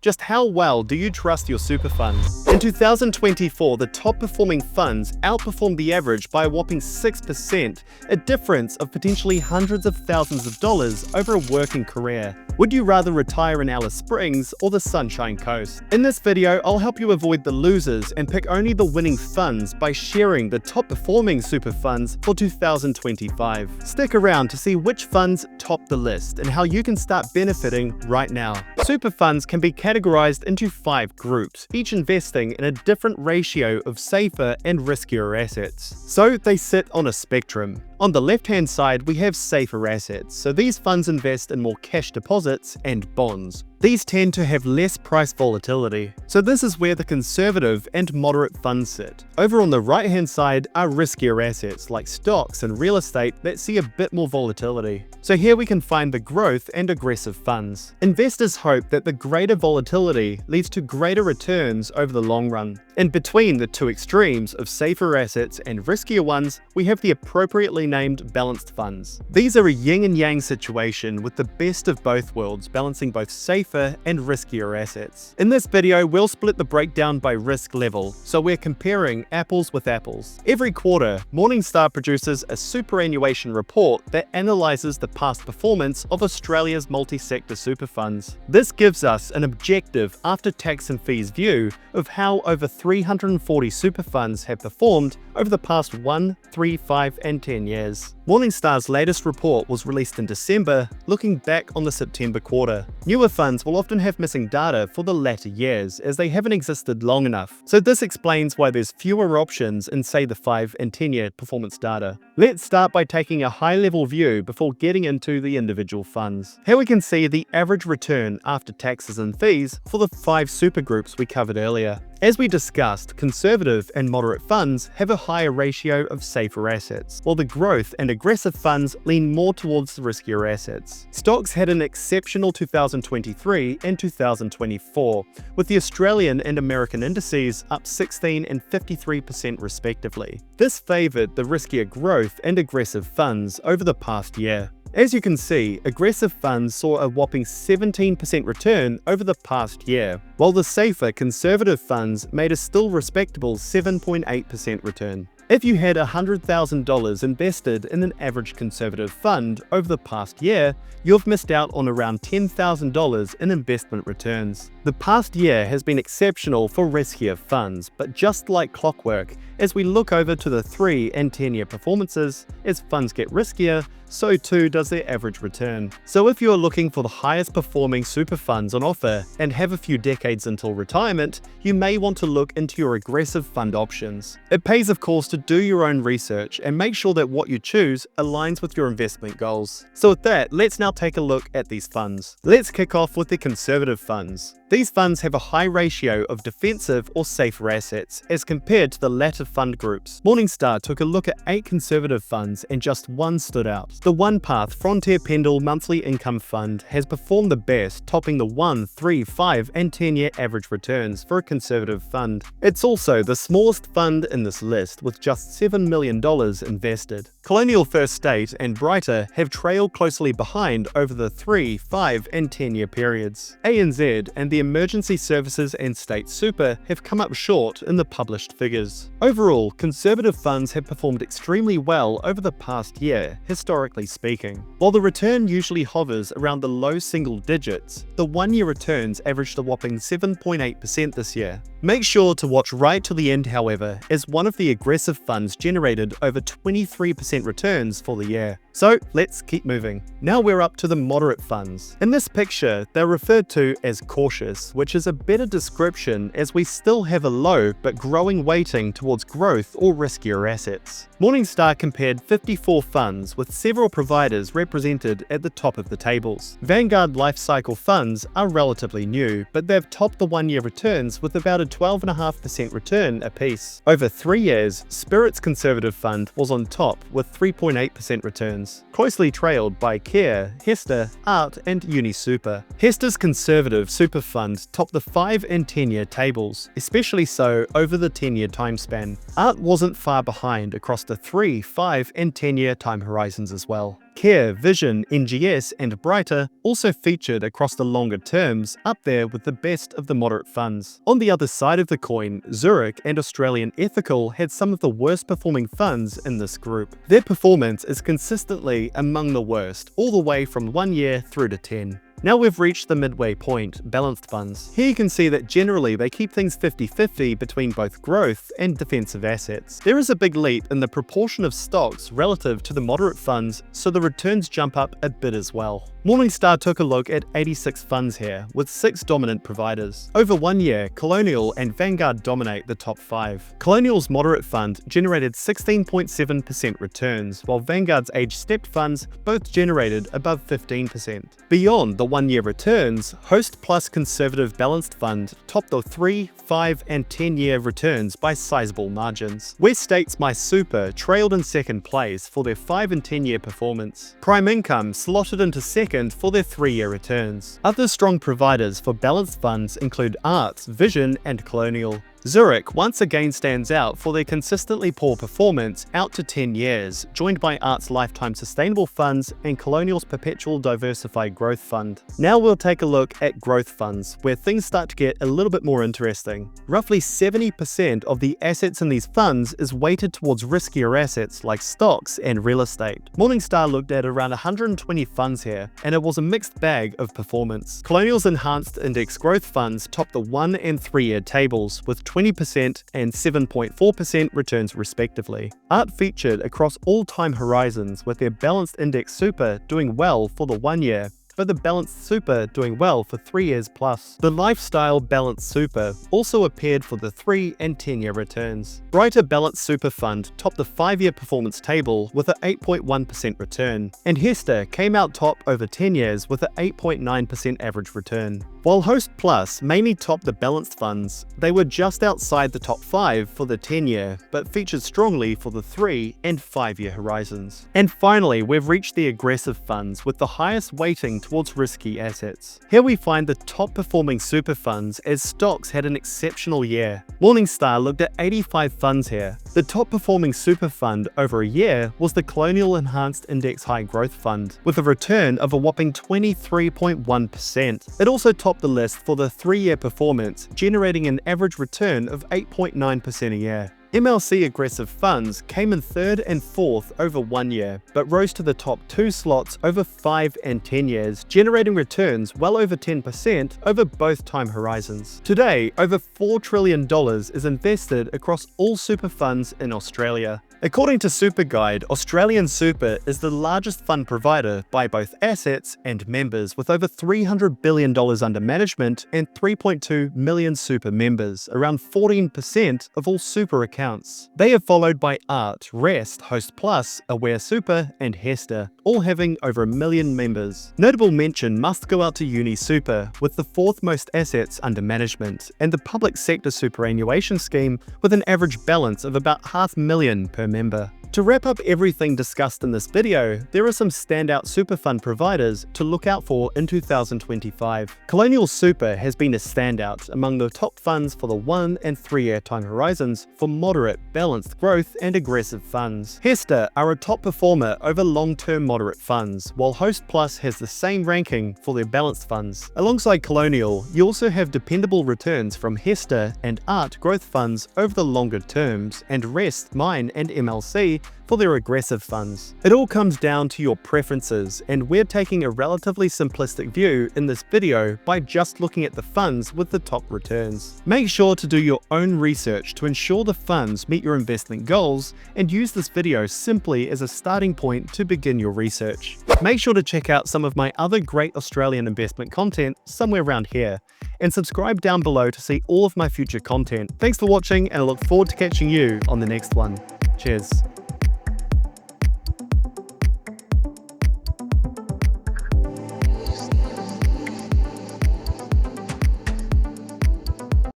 Just how well do you trust your super funds? In 2024, the top performing funds outperformed the average by a whopping 6%, a difference of potentially hundreds of thousands of dollars over a working career. Would you rather retire in Alice Springs or the Sunshine Coast? In this video, I'll help you avoid the losers and pick only the winning funds by sharing the top performing super funds for 2025. Stick around to see which funds top the list and how you can start benefiting right now. Super funds can be categorized into 5 groups, each investing in a different ratio of safer and riskier assets. So they sit on a spectrum. On the left-hand side, we have safer assets, so these funds invest in more cash deposits and bonds. These tend to have less price volatility, so this is where the conservative and moderate funds sit. Over on the right-hand side are riskier assets like stocks and real estate that see a bit more volatility. So here we can find the growth and aggressive funds. Investors hope that the greater volatility leads to greater returns over the long run. In between the two extremes of safer assets and riskier ones, we have the appropriately named balanced funds. These are a yin and yang situation with the best of both worlds, balancing both safer and riskier assets. In this video, we'll split the breakdown by risk level, so we're comparing apples with apples. Every quarter, Morningstar produces a superannuation report that analyzes the past performance of Australia's multi-sector super funds. This gives us an objective after tax and fees view of how over 340 super funds have performed over the past 1, 3, 5, and 10 years. Morningstar's latest report was released in December, looking back on the September quarter. Newer funds will often have missing data for the latter years, as they haven't existed long enough. So this explains why there's fewer options in, say, the 5 and 10-year performance data. Let's start by taking a high-level view before getting into the individual funds. Here we can see the average return after taxes and fees for the 5 super groups we covered earlier. As we discussed, conservative and moderate funds have a higher ratio of safer assets, while the growth and aggressive funds lean more towards the riskier assets. Stocks had an exceptional 2023 and 2024, with the Australian and American indices up 16% and 53% respectively. This favoured the riskier growth and aggressive funds over the past year. As you can see, aggressive funds saw a whopping 17% return over the past year, while the safer conservative funds made a still respectable 7.8% return. If you had $100,000 invested in an average conservative fund over the past year, you've missed out on around $10,000 in investment returns. The past year has been exceptional for riskier funds, but just like clockwork, as we look over to the 3 and 10-year performances, as funds get riskier, so too does their average return. So if you're looking for the highest performing super funds on offer and have a few decades until retirement, you may want to look into your aggressive fund options. It pays, of course, to do your own research and make sure that what you choose aligns with your investment goals. So with that, let's now take a look at these funds. Let's kick off with the conservative funds. These funds have a high ratio of defensive or safer assets as compared to the latter fund groups. Morningstar took a look at 8 conservative funds and just one stood out. The OnePath Frontier Pendle Monthly Income Fund has performed the best, topping the 1, 3, 5, and 10-year average returns for a conservative fund. It's also the smallest fund in this list, with just $7 million invested. Colonial First State and Brighter have trailed closely behind over the 3, 5, and 10-year periods. ANZ and the Emergency Services and State Super have come up short in the published figures. Overall, conservative funds have performed extremely well over the past year, historically speaking. While the return usually hovers around the low single digits, the 1-year returns averaged a whopping 7.8% this year. Make sure to watch right to the end, however, as one of the aggressive funds generated over 23% returns for the year. So let's keep moving. Now we're up to the moderate funds. In this picture, they're referred to as cautious, which is a better description as we still have a low but growing weighting towards growth or riskier assets. Morningstar compared 54 funds with several providers represented at the top of the tables. Vanguard Lifecycle funds are relatively new, but they've topped the 1-year returns with about a 12.5% return apiece. Over 3 years, Spirit's conservative fund was on top with 3.8% returns, closely trailed by Care, Hester, Art, and UniSuper. Hester's conservative super fund topped the 5 and 10-year tables, especially so over the 10-year time span. Art wasn't far behind across the 3, 5, and 10-year time horizons as well. Care, Vision, NGS, and Brighter also featured across the longer terms, up there with the best of the moderate funds. On the other side of the coin, Zurich and Australian Ethical had some of the worst performing funds in this group. Their performance is consistently among the worst, all the way from 1 year through to 10. Now we've reached the midway point, balanced funds. Here you can see that generally they keep things 50-50 between both growth and defensive assets. There is a big leap in the proportion of stocks relative to the moderate funds, so the returns jump up a bit as well. Morningstar took a look at 86 funds here, with 6 dominant providers. Over 1 year, Colonial and Vanguard dominate the top 5. Colonial's moderate fund generated 16.7% returns, while Vanguard's age-stepped funds both generated above 15%. Beyond the 1 year returns, Hostplus Conservative Balanced Fund topped the 3, 5, and 10 year returns by sizable margins. West States UniSuper trailed in second place for their 5 and 10 year performance. Prime Income slotted into second for their 3 year returns. Other strong providers for balanced funds include Arts, Vision, and Colonial. Zurich once again stands out for their consistently poor performance out to 10 years, joined by Art's Lifetime Sustainable Funds and Colonial's Perpetual Diversified Growth Fund. Now we'll take a look at growth funds, where things start to get a little bit more interesting. Roughly 70% of the assets in these funds is weighted towards riskier assets like stocks and real estate. Morningstar looked at around 120 funds here, and it was a mixed bag of performance. Colonial's Enhanced Index Growth Funds topped the 1 and 3 year tables with 20% and 7.4% returns respectively. Art featured across all time horizons, with their Balanced Index Super doing well for the 1 year, but the Balanced Super doing well for 3 years plus. The Lifestyle Balanced Super also appeared for the 3 and 10 year returns. Brighter Balanced Super Fund topped the 5 year performance table with an 8.1% return, and Hester came out top over 10 years with an 8.9% average return. While Hostplus mainly topped the balanced funds, they were just outside the top 5 for the 10 year, but featured strongly for the 3 and 5 year horizons. And finally, we've reached the aggressive funds with the highest weighting towards risky assets. Here we find the top performing super funds, as stocks had an exceptional year. Morningstar looked at 85 funds here. The top performing super fund over a year was the Colonial Enhanced Index High Growth Fund, with a return of a whopping 23.1%. It also topped the list for the 3 year performance, generating an average return of 8.9% a year. MLC aggressive funds came in 3rd and 4th over 1 year, but rose to the top 2 slots over 5 and 10 years, generating returns well over 10% over both time horizons. Today, over $4 trillion is invested across all super funds in Australia. According to Super Guide, AustralianSuper is the largest fund provider by both assets and members, with over $300 billion under management and 3.2 million super members, around 14% of all super accounts. They are followed by Art, Rest, Hostplus, Aware Super, and Hester, all having over 1 million members. Notable mention must go out to UniSuper, with the 4th most assets under management, and the public sector superannuation scheme with an average balance of about $500,000 per member. To wrap up everything discussed in this video, there are some standout super fund providers to look out for in 2025. Colonial Super has been a standout among the top funds for the 1 and 3 year time horizons for moderate, balanced growth and aggressive funds. Hester are a top performer over long-term moderate funds, while Hostplus has the same ranking for their balanced funds. Alongside Colonial, you also have dependable returns from Hester and Art growth funds over the longer terms, and Rest, Mine, and MLC for their aggressive funds. It all comes down to your preferences, and we're taking a relatively simplistic view in this video by just looking at the funds with the top returns. Make sure to do your own research to ensure the funds meet your investment goals, and use this video simply as a starting point to begin your research. Make sure to check out some of my other great Australian investment content somewhere around here, and subscribe down below to see all of my future content. Thanks for watching, and I look forward to catching you on the next one. Cheers.